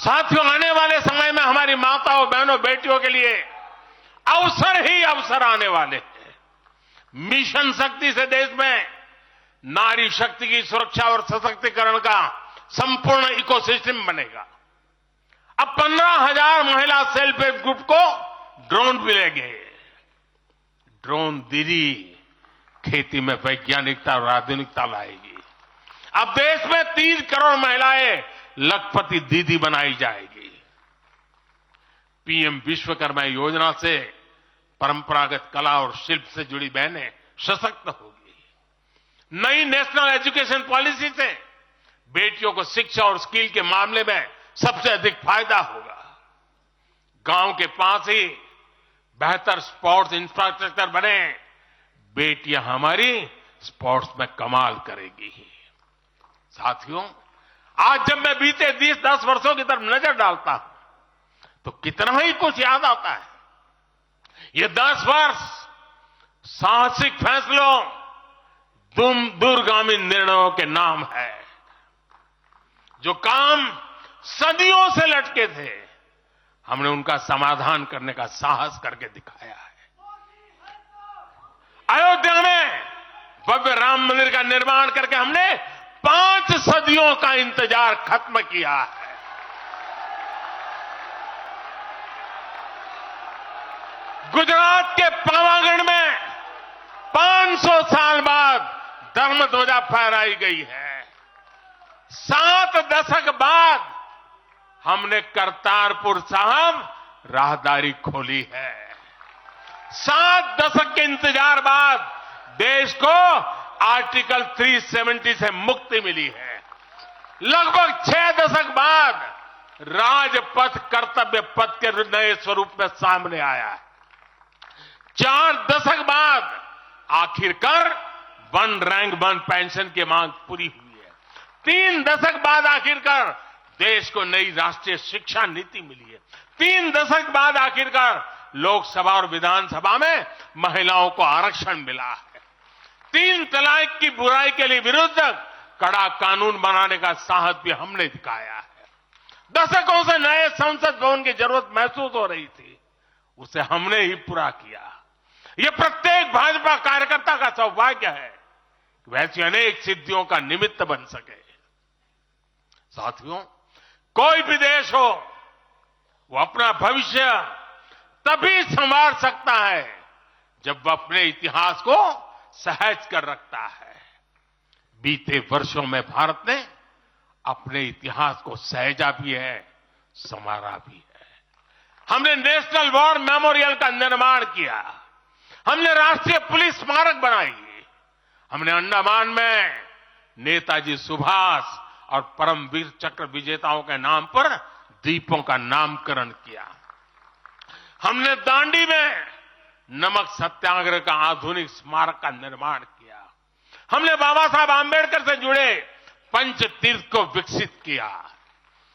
साथियों, आने वाले समय में हमारी माताओं, बहनों, बेटियों के लिए अवसर ही अवसर आने वाले हैं। मिशन शक्ति से देश में नारी शक्ति की सुरक्षा और सशक्तिकरण का संपूर्ण इकोसिस्टम बनेगा। अब 15,000 महिला सेल्फ हेल्प ग्रुप को ड्रोन मिलेंगे। ड्रोन दीदी खेती में वैज्ञानिकता और आधुनिकता लाएगी। अब देश में 30 करोड़ महिलाएं लखपति दीदी बनाई जाएगी। पीएम विश्वकर्मा योजना से परंपरागत कला और शिल्प से जुड़ी बहनें सशक्त होगी। नई नेशनल एजुकेशन पॉलिसी से बेटियों को शिक्षा और स्किल के मामले में सबसे अधिक फायदा होगा। गांव के पास ही बेहतर स्पोर्ट्स इंफ्रास्ट्रक्चर बने, बेटियां हमारी स्पोर्ट्स में कमाल करेगी। साथियों, आज जब मैं बीते 10 वर्षों की तरफ नजर डालता हूं तो कितना ही कुछ याद आता है। ये 10 वर्ष साहसिक फैसलों, दूरगामी निर्णयों के नाम है। जो काम सदियों से लटके थे, हमने उनका समाधान करने का साहस करके दिखाया है। अयोध्या में भव्य राम मंदिर का निर्माण करके हमने 5 सदियों का इंतजार खत्म किया है। गुजरात के पावागढ़ में 500 साल बाद धर्म ध्वजा फहराई गई है। 7 दशक बाद हमने करतारपुर साहिब राहदारी खोली है। 7 दशक के इंतजार बाद देश को आर्टिकल 370 से मुक्ति मिली है। लगभग 6 दशक बाद राजपथ कर्तव्य पथ के नए स्वरूप में सामने आया है। 4 दशक बाद आखिरकार 1 रैंक 1 पेंशन की मांग पूरी हुई है। 3 दशक बाद आखिरकार देश को नई राष्ट्रीय शिक्षा नीति मिली है। 3 दशक बाद आखिरकार लोकसभा और विधानसभा में महिलाओं को आरक्षण मिला है। 3 तलाक की बुराई के लिए विरुद्ध कड़ा कानून बनाने का साहस भी हमने दिखाया है। दशकों से नए संसद भवन की जरूरत महसूस हो रही थी, उसे हमने ही पूरा किया। यह प्रत्येक भाजपा कार्यकर्ता का सौभाग्य है कि वैसी अनेक सिद्धियों का निमित्त बन सके। साथियों, कोई भी देश हो, वो अपना भविष्य तभी संवार सकता है जब वह अपने इतिहास को सहज कर रखता है। बीते वर्षों में भारत ने अपने इतिहास को सहेजा भी है, संवारा भी है। हमने नेशनल वॉर मेमोरियल का निर्माण किया। हमने राष्ट्रीय पुलिस स्मारक बनाई। हमने अंडमान में नेताजी सुभाष और परमवीर चक्र विजेताओं के नाम पर द्वीपों का नामकरण किया। हमने दांडी में नमक सत्याग्रह का आधुनिक स्मारक का निर्माण किया। हमने बाबा साहब आंबेडकर से जुड़े पंचतीर्थ को विकसित किया।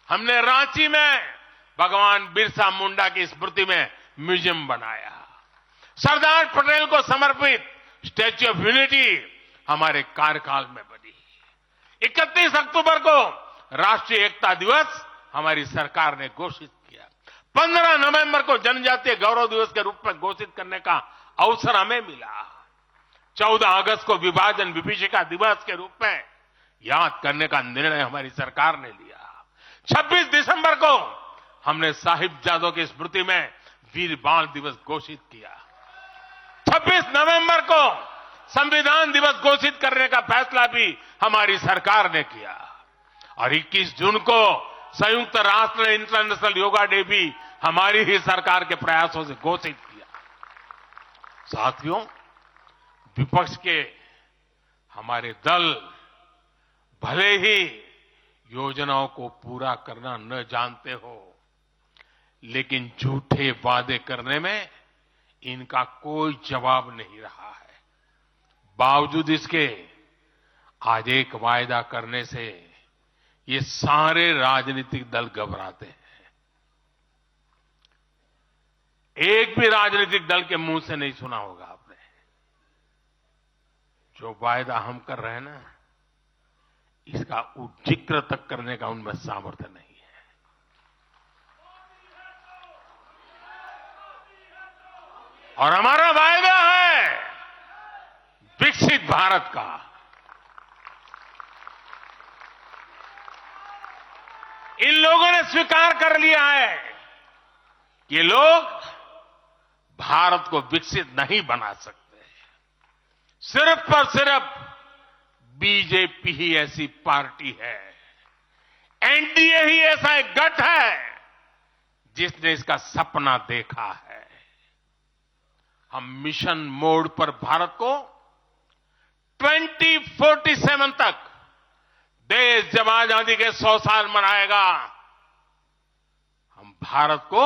हमने रांची में भगवान बिरसा मुंडा की स्मृति में म्यूजियम बनाया। सरदार पटेल को समर्पित स्टैच्यू ऑफ यूनिटी हमारे कार्यकाल में बनी। 31 अक्टूबर को राष्ट्रीय एकता दिवस हमारी सरकार ने घोषित किया। 15 नवंबर को जनजातीय गौरव दिवस के रूप में घोषित करने का अवसर हमें मिला। 14 अगस्त को विभाजन विभीषिका दिवस के रूप में याद करने का निर्णय हमारी सरकार ने लिया। 26 दिसंबर को हमने साहिबजादों की स्मृति में वीर बाल दिवस घोषित किया। 26 नवंबर को संविधान दिवस घोषित करने का फैसला भी हमारी सरकार ने किया और 21 जून को संयुक्त राष्ट्र इंटरनेशनल योगा डे भी हमारी ही सरकार के प्रयासों से घोषित किया। साथियों, विपक्ष के हमारे दल भले ही योजनाओं को पूरा करना न जानते हो, लेकिन झूठे वादे करने में इनका कोई जवाब नहीं रहा है। बावजूद इसके आज एक वायदा करने से ये सारे राजनीतिक दल घबराते हैं। एक भी राजनीतिक दल के मुंह से नहीं सुना होगा आपने, जो वायदा हम कर रहे हैं ना, इसका जिक्र तक करने का उनमें सामर्थ्य नहीं है। और हमारा वायदा है विकसित भारत का। इन लोगों ने स्वीकार कर लिया है कि लोग भारत को विकसित नहीं बना सकते। सिर्फ और सिर्फ बीजेपी ही ऐसी पार्टी है, एनडीए ही ऐसा एक गठ है जिसने इसका सपना देखा है। हम मिशन मोड पर भारत को 2047 तक देश जब आजादी के 100 साल मनाएगा, हम भारत को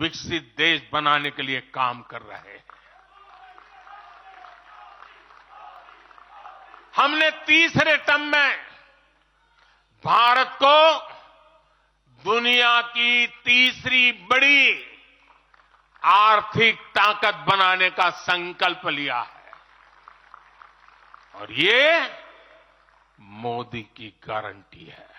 विकसित देश बनाने के लिए काम कर रहे हैं। हमने तीसरे टर्म में भारत को दुनिया की तीसरी बड़ी आर्थिक ताकत बनाने का संकल्प लिया है और ये मोदी की गारंटी है।